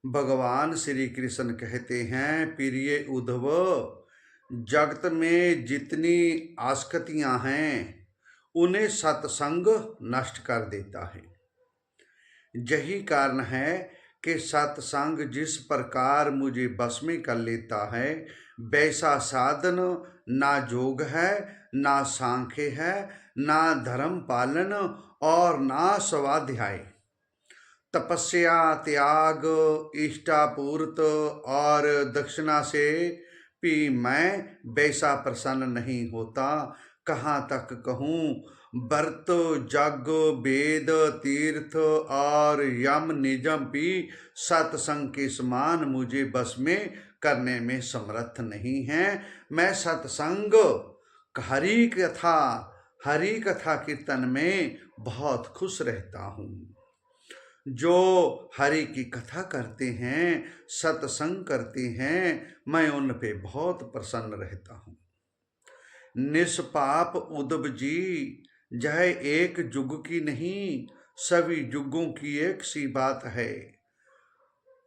भगवान श्री कृष्ण कहते हैं, प्रिय उद्धव, जगत में जितनी आसक्तियां हैं उन्हें सत्संग नष्ट कर देता है। यही कारण है कि सत्संग जिस प्रकार मुझे बस में कर लेता है, वैसा साधन ना योग है, ना सांख्य है, ना धर्म पालन और ना स्वाध्याय। तपस्या, त्याग, इष्टापूर्त और दक्षिणा से भी मैं वैसा प्रसन्न नहीं होता। कहाँ तक कहूँ, व्रत, जग, वेद, तीर्थ और यम निजम भी सत्संग के समान मुझे बस में करने में समर्थ नहीं है। मैं सत्संग, हरि कथा कीर्तन में बहुत खुश रहता हूँ। जो हरि की कथा करते हैं, सत्संग करते हैं, मैं उन पे बहुत प्रसन्न रहता हूँ। निष्पाप उद्धव जी, यह एक युग की नहीं, सभी युगों की एक सी बात है।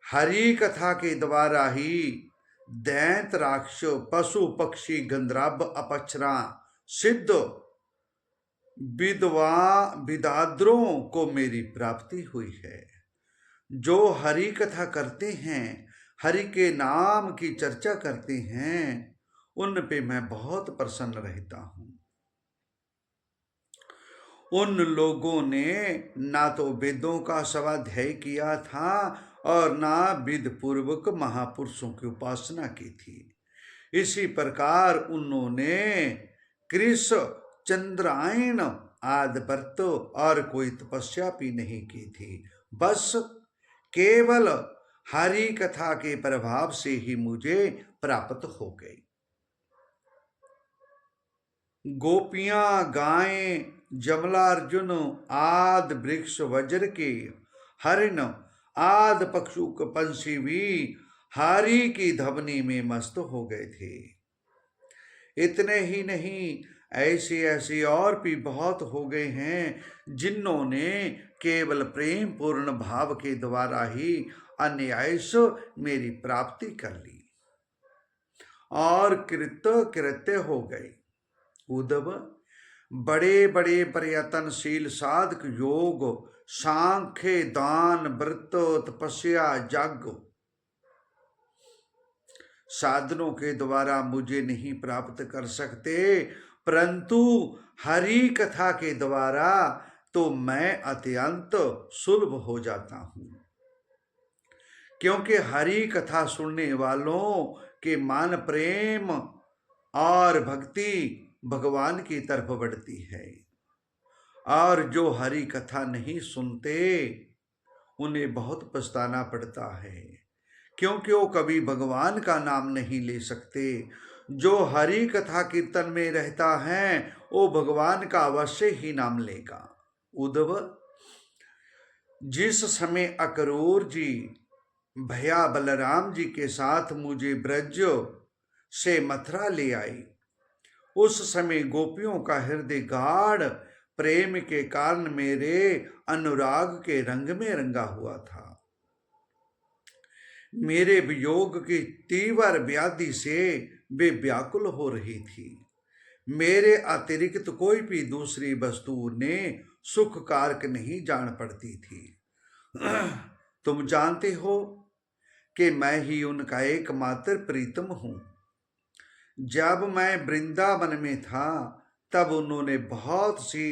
हरि कथा के द्वारा ही दैत, राक्ष, पशु, पक्षी, गंधर्व, अपक्षरा, सिद्ध, विदाद्रों को मेरी प्राप्ति हुई है। जो हरि कथा करते हैं, हरि के नाम की चर्चा करते हैं, उन पे मैं बहुत प्रसन्न रहता हूँ। उन लोगों ने ना तो वेदों का स्वाध्याय किया था और ना विधि पूर्वक महापुरुषों की उपासना की थी। इसी प्रकार उन्होंने कृष, चंद्रायण आदि व्रत और कोई तपस्या भी नहीं की थी। बस केवल हरि कथा के प्रभाव से ही मुझे प्राप्त हो गई। गोपियां, गायें, जमलार्जुन आदि वृक्ष, वज्र के हरिण आदि पक्षुक पंछी भी हरि की धवनी में मस्त हो गए थे। इतने ही नहीं, ऐसे ऐसे और भी बहुत हो गए हैं जिन्होंने केवल प्रेम पूर्ण भाव के द्वारा ही अन्यायश मेरी प्राप्ति कर ली और कृत्य हो गए। उद्धव, बड़े बड़े प्रयत्नशील साधक योग, सांख्य, दान, व्रत, तपस्या, यज्ञ साधनों के द्वारा मुझे नहीं प्राप्त कर सकते, परंतु हरि कथा के द्वारा तो मैं अत्यंत सुलभ हो जाता हूँ। क्योंकि हरि कथा सुनने वालों के मान प्रेम और भक्ति भगवान की तरफ बढ़ती है, और जो हरि कथा नहीं सुनते उन्हें बहुत पछताना पड़ता है, क्योंकि वो कभी भगवान का नाम नहीं ले सकते। जो हरि कथा कीर्तन में रहता है वो भगवान का अवश्य ही नाम लेगा। उद्धव, जिस समय अक्रूर जी भैया बलराम जी के साथ मुझे ब्रज से मथुरा ले आई, उस समय गोपियों का हृदय गाढ़ प्रेम के कारण मेरे अनुराग के रंग में रंगा हुआ था। मेरे वियोग की तीव्र व्याधि से वे व्याकुल हो रही थी। मेरे अतिरिक्त कोई भी दूसरी वस्तु उन्हें सुख कारक नहीं जान पड़ती थी। तुम जानते हो कि मैं ही उनका एकमात्र प्रीतम हूँ। जब मैं वृंदावन में था तब उन्होंने बहुत सी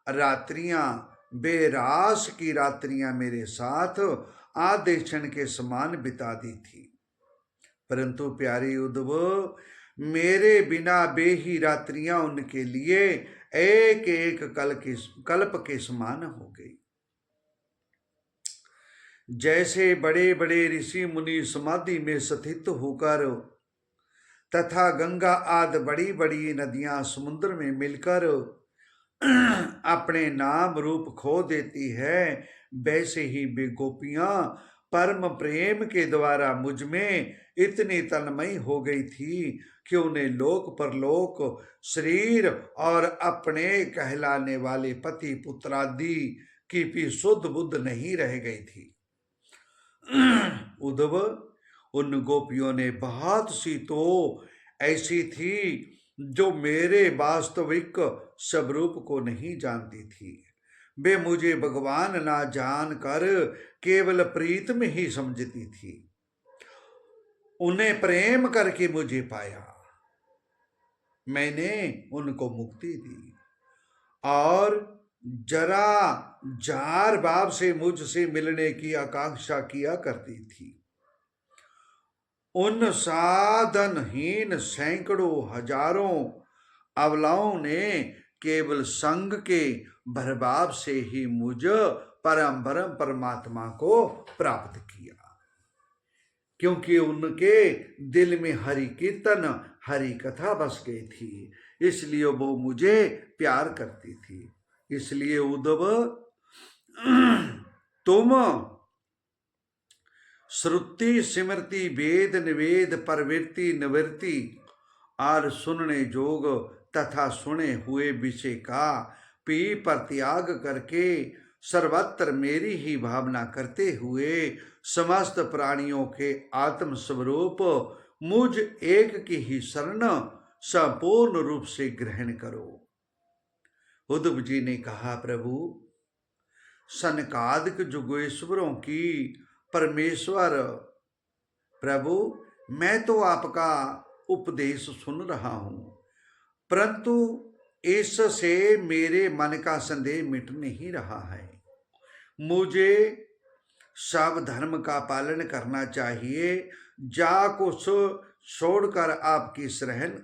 रात्रियां, बेरास की रात्रियां मेरे साथ आधे क्षण के समान बिता दी थी। परंतु प्यारे उद्धव, मेरे बिना वे ही रात्रियां उनके लिए एक एक कल्प के समान हो गई। जैसे बड़े बड़े ऋषि मुनि समाधि में स्थित होकर तथा गंगा आदि बड़ी बड़ी नदियां समुद्र में मिलकर अपने नाम रूप खो देती है, वैसे ही वे गोपियां परम प्रेम के द्वारा मुझ में इतनी तन्मयी हो गई थी कि उन्हें लोक परलोक, शरीर और अपने कहलाने वाले पति पुत्रादि की भी शुद्ध बुद्ध नहीं रह गई थी। उद्धव, उन गोपियों ने बहुत सी तो ऐसी थी जो मेरे वास्तविक स्वरूप को नहीं जानती थी। वे मुझे भगवान ना जानकर केवल प्रीत में ही समझती थी। उन्हें प्रेम करके मुझे पाया, मैंने उनको मुक्ति दी और जरा जार बाप से मुझसे मिलने की आकांक्षा किया करती थी। उन साधनहीन सैकड़ों हजारों अबलाओं ने केवल संग के प्रभाव से ही मुझ परम परमात्मा को प्राप्त किया, क्योंकि उनके दिल में हरि कीर्तन हरि कथा बस गई थी, इसलिए वो मुझे प्यार करती थी। इसलिए उद्धव, तुम श्रुति स्मृति वेद निवेद प्रवृत्ति निवृत्ति और सुनने जोग तथा सुने हुए विषय का पी परित्याग करके सर्वत्र मेरी ही भावना करते हुए समस्त प्राणियों के आत्म स्वरूप मुझ एक की ही शरण संपूर्ण रूप से ग्रहण करो। उद्धव जी ने कहा, प्रभु, सनकादिक जुगेश्वरों की परमेश्वर प्रभु, मैं तो आपका उपदेश सुन रहा हूं, परंतु इससे मेरे मन का संदेह मिट नहीं रहा है। मुझे सब धर्म का पालन करना चाहिए, जा कुछ छोड़कर आपकी शरण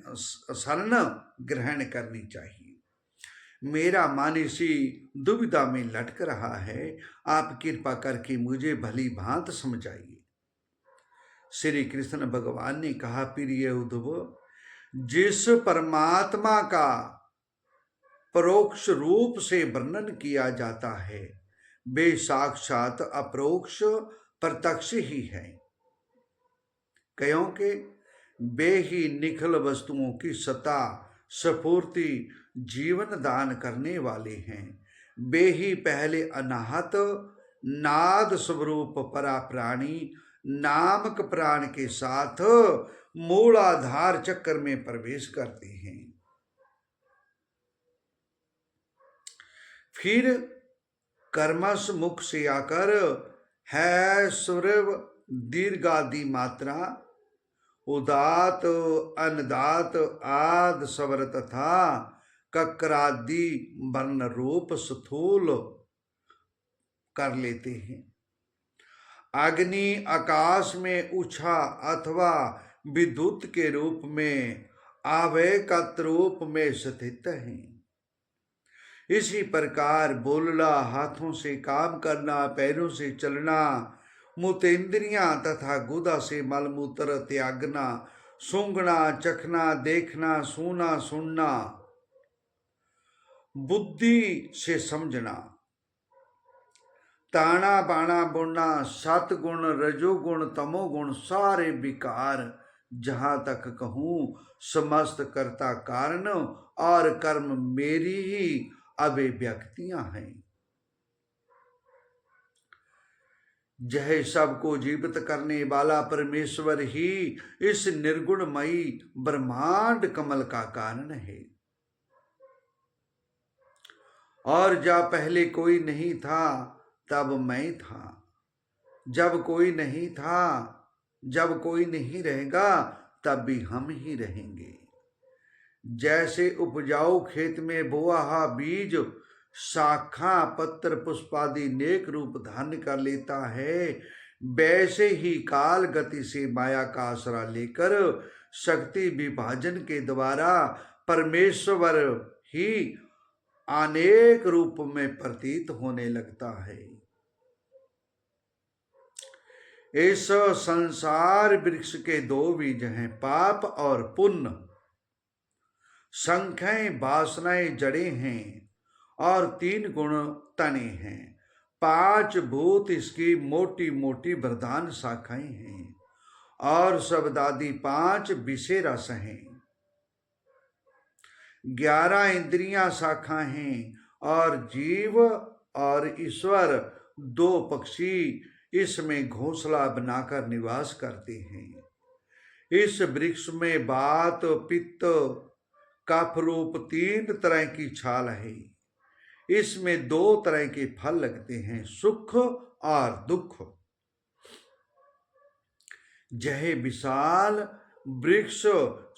ग्रहण करनी चाहिए। मेरा मन इसी दुविधा में लटक रहा है, आप कृपा करके मुझे भली भांत समझाइए। श्री कृष्ण भगवान ने कहा, प्रिय उद्धव, जिस परमात्मा का परोक्ष रूप से वर्णन किया जाता है वे साक्षात अपरोक्ष प्रत्यक्ष ही है, क्योंकि वे ही निखिल वस्तुओं की सत्ता स्फूर्ति जीवन दान करने वाले हैं। वे ही पहले अनाहत नाद स्वरूप परा प्राणी नामक प्राण के साथ मूलाधार चक्र में प्रवेश करते हैं, फिर कर्मश मुख से आकर है सूर्य दीर्घादि मात्रा उदात अनदात आद स्वर तथा कक्रादि वर्ण रूप स्थूल कर लेते हैं। अग्नि आकाश में उछा अथवा विद्युत के रूप में आवेकत रूप में स्थित है। इसी प्रकार बोलना, हाथों से काम करना, पैरों से चलना, मूत्रेंद्रियां तथा गुदा से मलमूत्र त्यागना, सूंघना, चखना, देखना, सुना, सुनना, बुद्धि से समझना, ताना बाना बुनना, सतगुण रजोगुण तमोगुण सारे विकार, जहां तक कहूं समस्त कर्ता कारण और कर्म मेरी ही अभिव्यक्तियां हैं। जय सबको जीवित करने वाला परमेश्वर ही इस निर्गुणमयी ब्रह्मांड कमल का कारण है। और जब पहले कोई नहीं था तब मैं था, जब कोई नहीं था, जब कोई नहीं रहेगा तब भी हम ही रहेंगे। जैसे उपजाऊ खेत में बोआ बीज शाखा पत्र पुष्पादि नेक रूप धारण कर लेता है, वैसे ही काल गति से माया का आसरा लेकर शक्ति विभाजन के द्वारा परमेश्वर ही अनेक रूप में प्रतीत होने लगता है। इस संसार वृक्ष के दो बीज हैं, पाप और पुण्य। संख्याएं वासनाएं जड़ें हैं और 3 गुण तने हैं। 5 भूत इसकी मोटी मोटी वरदान शाखाएं हैं और शब्दादि 5 विषय रस हैं। 11 इंद्रियां शाखा हैं और जीव और ईश्वर 2 पक्षी इसमें घोंसला बनाकर निवास करते हैं। इस वृक्ष में वात, पित्त, कफ रूप 3 तरह की छाल है। इसमें 2 तरह के फल लगते हैं, सुख और दुख। यह विशाल वृक्ष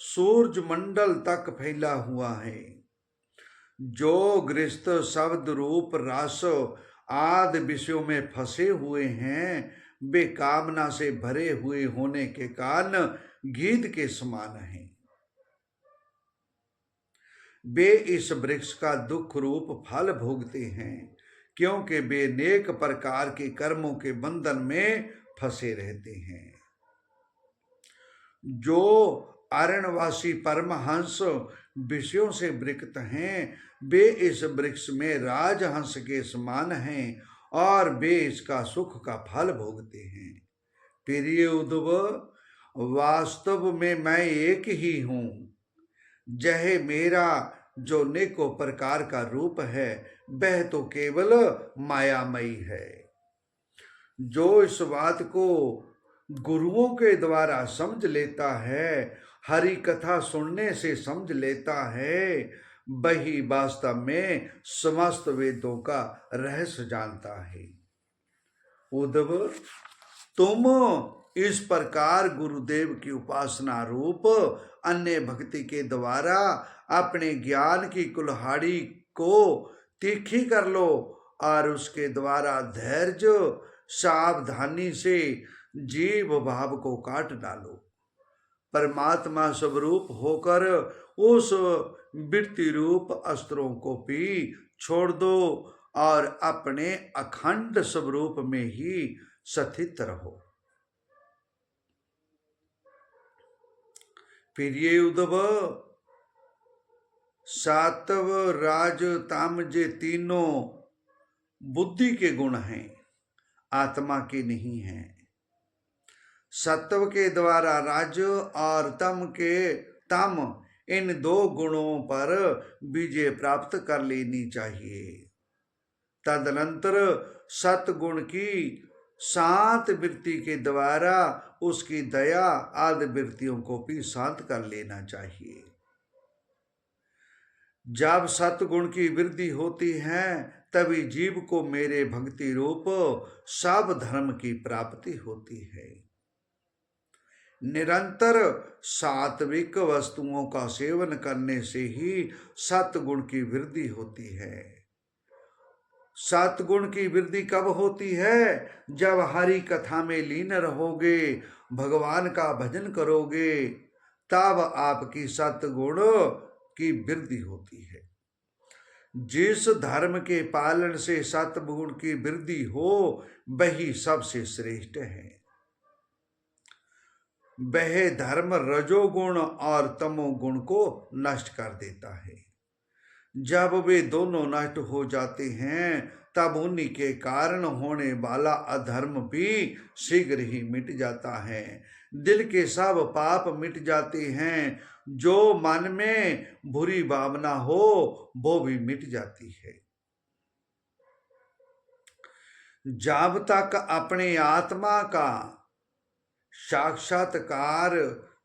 सूर्य मंडल तक फैला हुआ है। जो गृहस्थ शब्द रूप रस आदि विषयों में फंसे हुए हैं, वे कामना से भरे हुए होने के कारण गीध के समान हैं। वे इस वृक्ष का दुख रूप फल भोगते हैं, क्योंकि वे अनेक प्रकार के कर्मों के बंधन में फंसे रहते हैं। जो अरण्यवासी परमहंस विषयों से विरक्त हैं, वे इस वृक्ष में राजहंस के समान हैं और वे इसका सुख का फल भोगते हैं। प्रिय उद्धव, वास्तव में मैं एक ही हूँ। यह मेरा जो अनेकों प्रकार का रूप है, वह तो केवल मायामयी है। जो इस बात को गुरुओं के द्वारा समझ लेता है, हरि कथा सुनने से समझ लेता है, वही वास्तव में समस्त वेदों का रहस्य जानता है। उद्धव, तुम इस प्रकार गुरुदेव की उपासना रूप अन्य भक्ति के द्वारा अपने ज्ञान की कुल्हाड़ी को तीखी कर लो और उसके द्वारा धैर्य सावधानी से जीव भाव को काट डालो। परमात्मा स्वरूप होकर उस वृत्ति रूप अस्त्रों को भी छोड़ दो और अपने अखंड स्वरूप में ही स्थित रहो। प्रिय उद्धव, सात्व राज ताम जे तीनों बुद्धि के गुण हैं, आत्मा के नहीं हैं। सत्व के द्वारा राज और तम इन 2 गुणों पर विजय प्राप्त कर लेनी चाहिए। तदनंतर सतगुण की 7 वृत्ति के द्वारा उसकी दया आदि वृत्तियों को भी शांत कर लेना चाहिए। जब सतगुण की वृद्धि होती है, तभी जीव को मेरे भक्ति रूप सब धर्म की प्राप्ति होती है। निरंतर सात्विक वस्तुओं का सेवन करने से ही सतगुण की वृद्धि होती है। सतगुण की वृद्धि कब होती है? जब हरि कथा में लीन रहोगे, भगवान का भजन करोगे, तब आपकी सतगुण की वृद्धि होती है। जिस धर्म के पालन से सतगुण की वृद्धि हो, वही सबसे श्रेष्ठ है। वह धर्म रजोगुण और तमोगुण को नष्ट कर देता है। जब वे दोनों नष्ट हो जाते हैं, तब उन्हीं के कारण होने वाला अधर्म भी शीघ्र ही मिट जाता है। दिल के सब पाप मिट जाते हैं। जो मन में बुरी भावना हो, वो भी मिट जाती है। जब तक अपने आत्मा का साक्षात्कार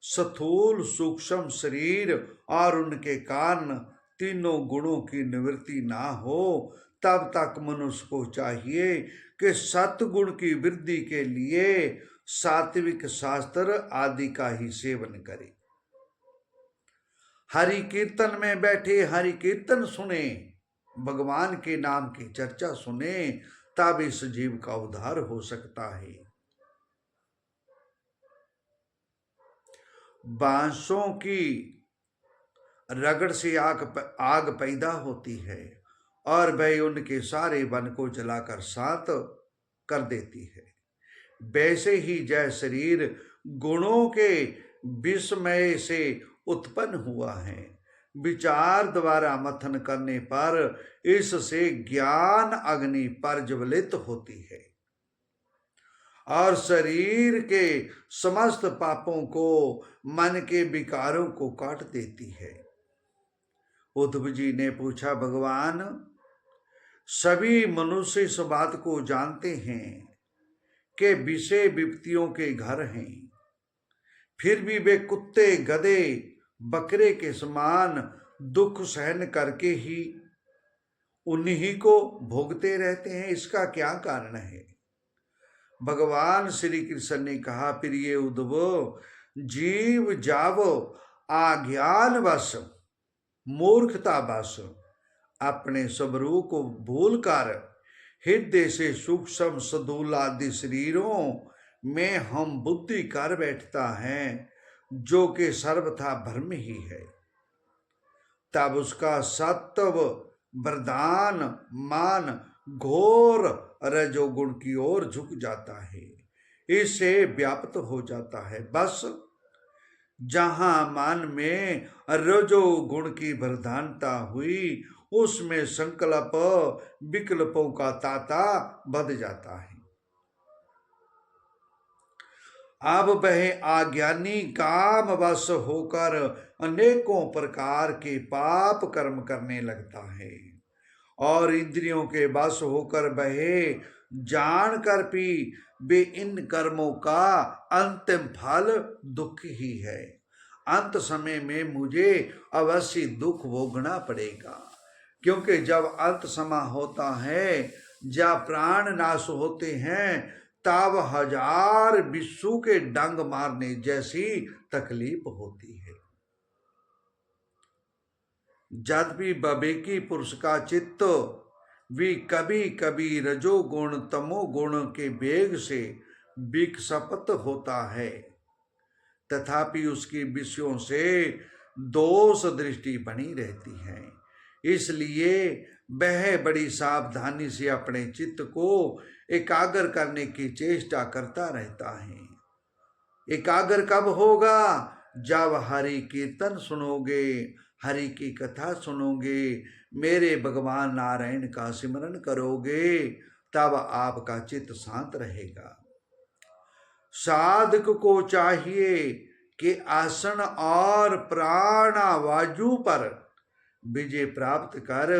स्थूल सूक्ष्म शरीर और उनके कारण तीनों गुणों की निवृत्ति ना हो, तब तक मनुष्य को चाहिए कि सतगुण की वृद्धि के लिए सात्विक शास्त्र आदि का ही सेवन करे। हरि कीर्तन में बैठे हरि कीर्तन सुने, भगवान के नाम की चर्चा सुने, तब इस जीव का उद्धार हो सकता है। बांसों की रगड़ से आग पैदा होती है और वह उनके सारे वन को जलाकर शांत कर देती है। वैसे ही जय शरीर गुणों के विस्मय से उत्पन्न हुआ है। विचार द्वारा मंथन करने पर इससे ज्ञान अग्नि प्रज्वलित होती है और शरीर के समस्त पापों को, मन के विकारों को काट देती है। उद्धव जी ने पूछा, भगवान, सभी मनुष्य इस बात को जानते हैं के विषय विपत्तियों के घर हैं, फिर भी वे कुत्ते गधे बकरे के समान दुख सहन करके ही उन्हीं को भोगते रहते हैं। इसका क्या कारण है? भगवान श्री कृष्ण ने कहा, प्रिय उद्धव, जीव जाव अज्ञान वश मूर्खता वश अपने स्वरूप को भूलकर हृदय से सूक्ष्म सदूल आदि शरीरों में हम बुद्धि कर बैठता है, जो कि सर्वथा भ्रम ही है। तब उसका सत्व वरदान मान घोर रजोगुण की ओर झुक जाता है, इससे व्याप्त हो जाता है। बस जहां मन में रजोगुण की प्रधानता हुई, उसमें संकल्प विकल्पों का तांता बध जाता है। अब वह अज्ञानी काम वश होकर अनेकों प्रकार के पाप कर्म करने लगता है, और इंद्रियों के वश होकर वह जानकर भी वे इन कर्मों का अंतिम फल दुख ही है। अंत समय में मुझे अवश्य दुख भोगना पड़ेगा, क्योंकि जब अंत समय होता है, जब प्राण नाश होते हैं, तब हजार विश्व के डंग मारने जैसी तकलीफ होती है। जब भी विवेकी पुरुष का चित्त भी कभी कभी रजोगुण तमोगुण के वेग से विक्षिप्त होता है, तथापि उसकी विषयों से दोष दृष्टि बनी रहती है। इसलिए वह बड़ी सावधानी से अपने चित्त को एकाग्र करने की चेष्टा करता रहता है। एकाग्र कब होगा? जब हरि कीर्तन सुनोगे, हरि की कथा सुनोगे, मेरे भगवान नारायण का सिमरन करोगे, तब आपका चित्त शांत रहेगा। साधक को चाहिए कि आसन और प्राणावायु पर विजय प्राप्त कर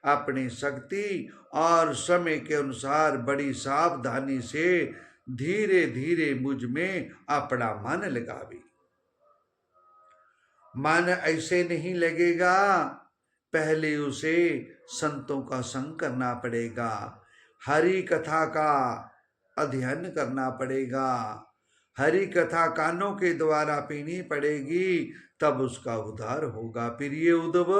अपनी शक्ति और समय के अनुसार बड़ी सावधानी से धीरे धीरे मुझ में अपना मन लगावे। मन ऐसे नहीं लगेगा, पहले उसे संतों का संग करना पड़ेगा, हरि कथा का अध्ययन करना पड़ेगा, हरि कथा कानों के द्वारा पीनी पड़ेगी, तब उसका उद्धार होगा। प्रिय उद्धव,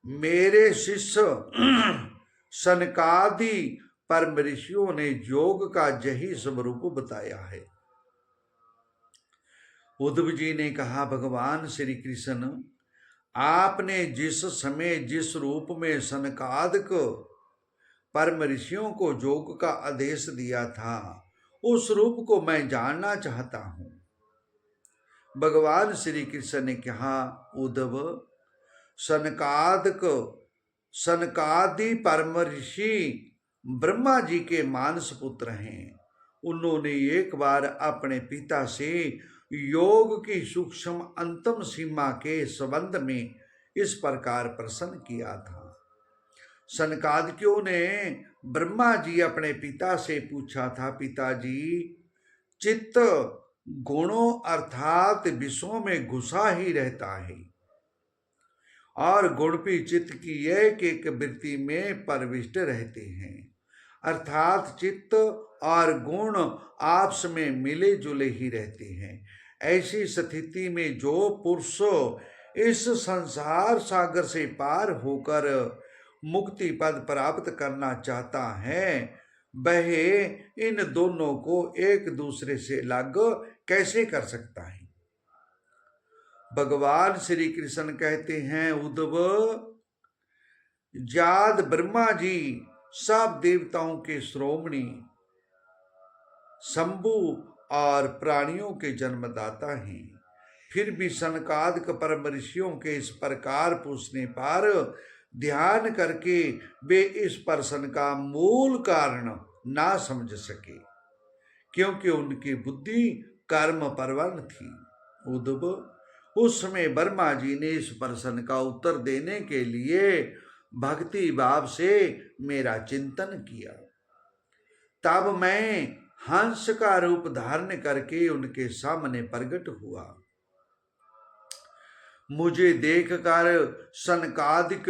मेरे शिष्य सनकादि परम ऋषियों ने योग का यही स्वरूप बताया है। उद्धव जी ने कहा, भगवान श्री कृष्ण, आपने जिस समय जिस रूप में सनकादिक परम ऋषियों को योग का आदेश दिया था, उस रूप को मैं जानना चाहता हूं। भगवान श्री कृष्ण ने कहा, उद्धव, सनकादि परम ऋषि ब्रह्मा जी के मानस पुत्र हैं। उन्होंने एक बार अपने पिता से योग की सूक्ष्म अंतम सीमा के संबंध में इस प्रकार प्रश्न किया था। सनकादिकों ने ब्रह्मा जी अपने पिता से पूछा था, पिताजी, चित्त गुणों अर्थात विषयों में घुसा ही रहता है, और गुणपी चित्त की एक एक वृत्ति में प्रविष्ट रहते हैं, अर्थात चित्त और गुण आपस में मिले जुले ही रहते हैं। ऐसी स्थिति में जो पुरुष इस संसार सागर से पार होकर मुक्ति पद प्राप्त करना चाहता है, वह इन दोनों को एक दूसरे से अलग कैसे कर सकता है? भगवान श्री कृष्ण कहते हैं, उद्धव, जाद ब्रह्मा जी सब देवताओं के श्रोमणी, शंभु और प्राणियों के जन्मदाता हैं। फिर भी सनकादिक परम ऋषियों के इस प्रकार पूछने पर ध्यान करके वे इस प्रश्न का मूल कारण ना समझ सके, क्योंकि उनकी बुद्धि कर्म परवन थी। उद्धव, उस समय ब्रह्मा जी ने इस प्रश्न का उत्तर देने के लिए भक्ति भाव से मेरा चिंतन किया। तब मैं हंस का रूप धारण करके उनके सामने प्रकट हुआ। मुझे देखकर सनकादिक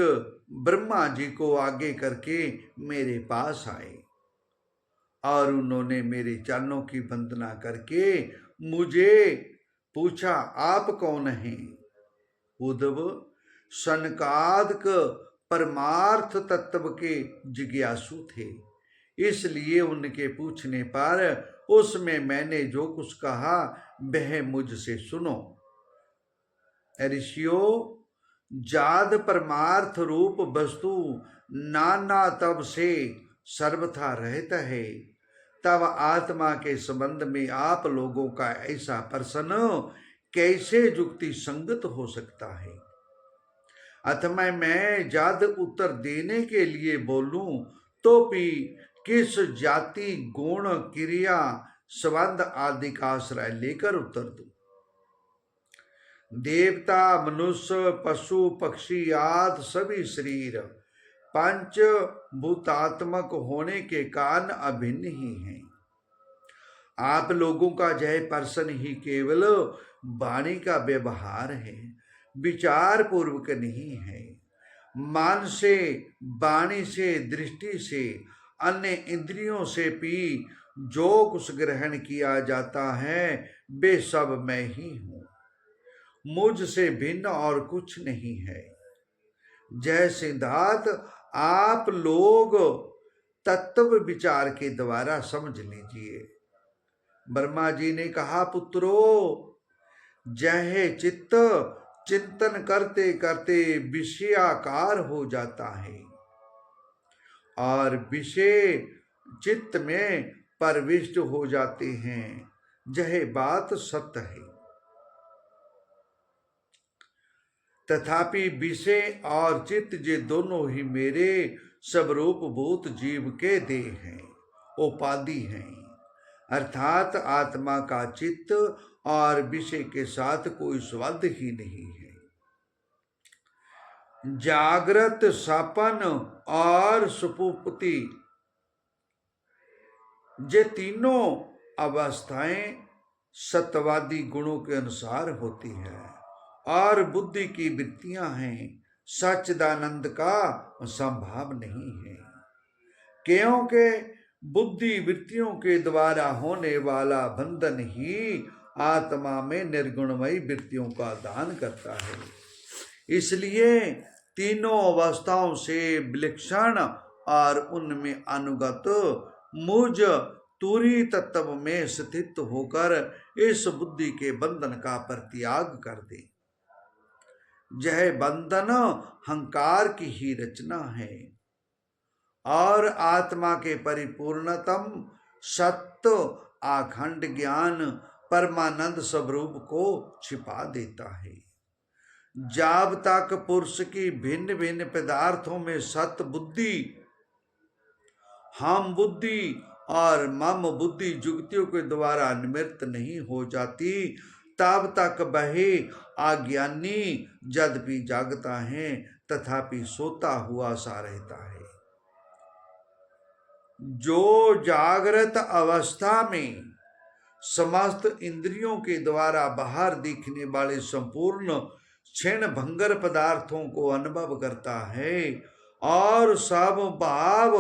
ब्रह्मा जी को आगे करके मेरे पास आए और उन्होंने मेरे चरणों की वंदना करके मुझे पूछा, आप कौन हैं? उद्धव सनकादिक परमार्थ तत्व के जिज्ञासु थे, इसलिए उनके पूछने पर उसमें मैंने जो कुछ कहा वह मुझसे सुनो। ऋषियों, जाद परमार्थ रूप वस्तु नाना तब से सर्वथा रहता है, तब आत्मा के संबंध में आप लोगों का ऐसा प्रश्न कैसे युक्ति संगत हो सकता है? अथवा मैं जाद उत्तर देने के लिए बोलूं तो भी किस जाति गुण क्रिया संबंध आदि का आश्रय लेकर उत्तर दूं? देवता मनुष्य पशु पक्षी आदि सभी शरीर पंच भूतात्मक होने के कारण अभिन्न ही हैं। आप लोगों का जय प्रश्न ही केवल वाणी का व्यवहार है, विचार पूर्वक नहीं है। मन से, वाणी से, दृष्टि से, अन्य इंद्रियों से भी जो कुछ ग्रहण किया जाता है वे सब मैं ही हूँ, मुझसे भिन्न और कुछ नहीं है। जय सिद्धार्थ, आप लोग तत्व विचार के द्वारा समझ लीजिए। ब्रह्मा जी ने कहा, पुत्रो, जय चित्त चिंतन करते करते विषयाकार हो जाता है और विषय चित्त में प्रविष्ट हो जाते हैं, यह बात सत्य है। तथापि विषय और चित्त ये दोनों ही मेरे स्वरूप भूत जीव के देह हैं, उपाधि हैं, अर्थात आत्मा का चित्त और विषय के साथ कोई संबंध ही नहीं है। जागृत, सपन और सुषुप्ति ये तीनों अवस्थाएं सत्यवादी गुणों के अनुसार होती है और बुद्धि की वृत्तियां हैं, सच्चिदानंद का संभाव नहीं है, क्योंकि बुद्धि वृत्तियों के द्वारा होने वाला बंधन ही आत्मा में निर्गुणमयी वृत्तियों का दान करता है। इसलिए तीनों अवस्थाओं से विलक्षण और उनमें अनुगत मुझ तुरी तत्व में स्थित होकर इस बुद्धि के बंधन का परित्याग कर दे। यह बंधन अहंकार की ही रचना है और आत्मा के परिपूर्णतम सत्य अखंड ज्ञान परमानंद स्वरूप को छिपा देता है। जब तक पुरुष की भिन्न भिन्न पदार्थों में सत बुद्धि, हम बुद्धि और मम बुद्धि युक्तियों के द्वारा निवृत्त नहीं हो जाती, तब तक वह अज्ञानी यद्यपि जागता है तथापि सोता हुआ सा रहता है। जो जागृत अवस्था में समस्त इंद्रियों के द्वारा बाहर दिखने वाले संपूर्ण क्षण भंगर पदार्थों को अनुभव करता है और सब भाव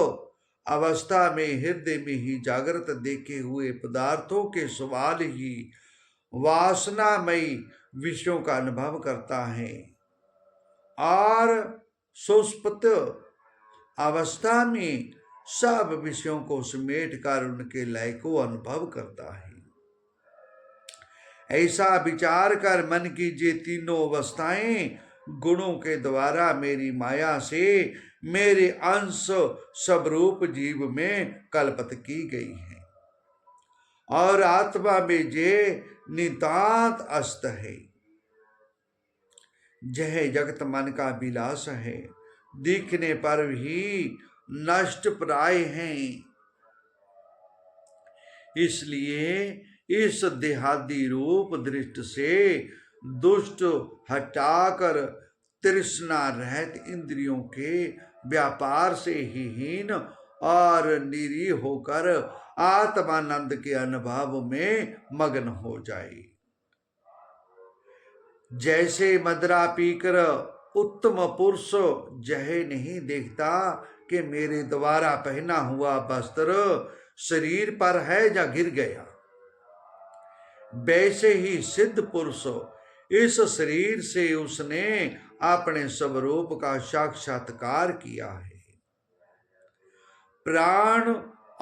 अवस्था में हृदय में ही जागृत देखे हुए पदार्थों के सवाल ही वासनामयी विषयों का अनुभव करता है और सुषुप्त अवस्था में सब विषयों को समेट कर उनके लय को अनुभव करता है। ऐसा विचार कर मन की ये तीनों अवस्थाएं गुणों के द्वारा मेरी माया से मेरे अंश स्वरूप जीव में कल्पित की गई है और आत्मा में ये नितांत अस्त है। यह जगत मन का विलास है, दिखने पर ही नष्ट प्राय हैं, इसलिए इस देहादि रूप दृष्टि से दुष्ट हटाकर तृष्णा रहित इंद्रियों के व्यापार से ही हीन और निरीह होकर आत्मानंद के अनुभव में मग्न हो जाए। जैसे मदरा पीकर उत्तम पुरुष यह नहीं देखता कि मेरे द्वारा पहना हुआ वस्त्र शरीर पर है या गिर गया, वैसे ही सिद्ध पुरुष इस शरीर से उसने अपने स्वरूप का साक्षात्कार किया है। प्राण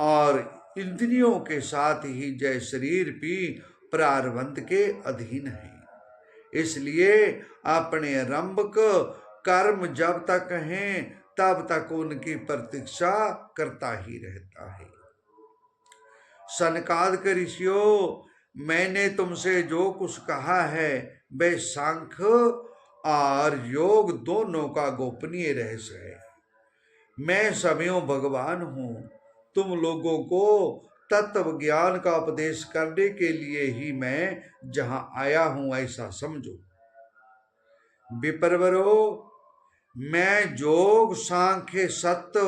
और इंद्रियों के साथ ही जय शरीर भी प्रारब्ध के अधीन है। इसलिए अपने रंभक कर्म जब तक हैं तब तक उनकी प्रतीक्षा करता ही रहता है। सनकादिक ऋषियों, मैंने तुमसे जो कुछ कहा है वह सांख्य और योग दोनों का गोपनीय रहस्य है। मैं स्वयं भगवान हूँ। तुम लोगों को तत्व ज्ञान का उपदेश करने के लिए ही मैं जहाँ आया हूँ ऐसा समझो। विप्रवरो, मैं जोग सांख्य सत्य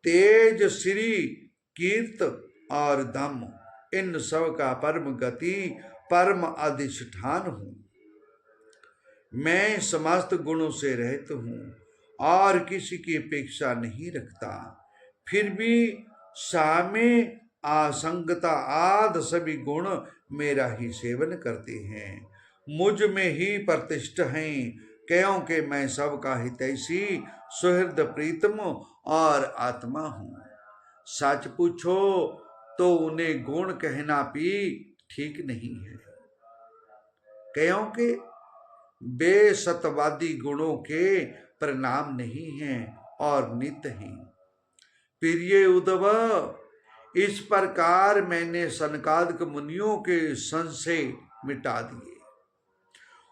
तेज श्री कीर्त और धम्म इन सब का परम गति परम अधिष्ठान हूँ। मैं समस्त गुणों से रहित हूँ और किसी की अपेक्षा नहीं रखता, फिर भी सामे असंगता आदि सभी गुण मेरा ही सेवन करते हैं। मुझ में ही प्रतिष्ठ हैं, क्योंकि मैं सबका हितैषी सुहृद प्रीतम और आत्मा हूँ। सच पूछो तो उन्हें गुण कहना भी ठीक नहीं है, क्योंकि वे सत्यवादी गुणों के परिणाम नहीं हैं और नित्य हैं। प्रिय उद्धव, इस प्रकार मैंने सनकादिक मुनियों के संशय मिटा दिए।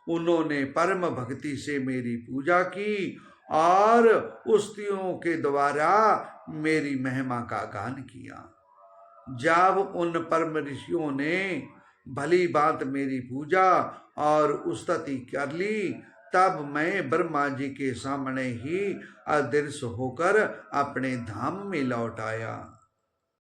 उन्होंने परम भक्ति से मेरी पूजा की और उस्तियों के द्वारा मेरी महिमा का गान किया। जब उन परम ऋषियों ने भली बात मेरी पूजा और उस्तति कर ली, तब मैं ब्रह्मा जी के सामने ही अदृश्य होकर अपने धाम में लौट आया।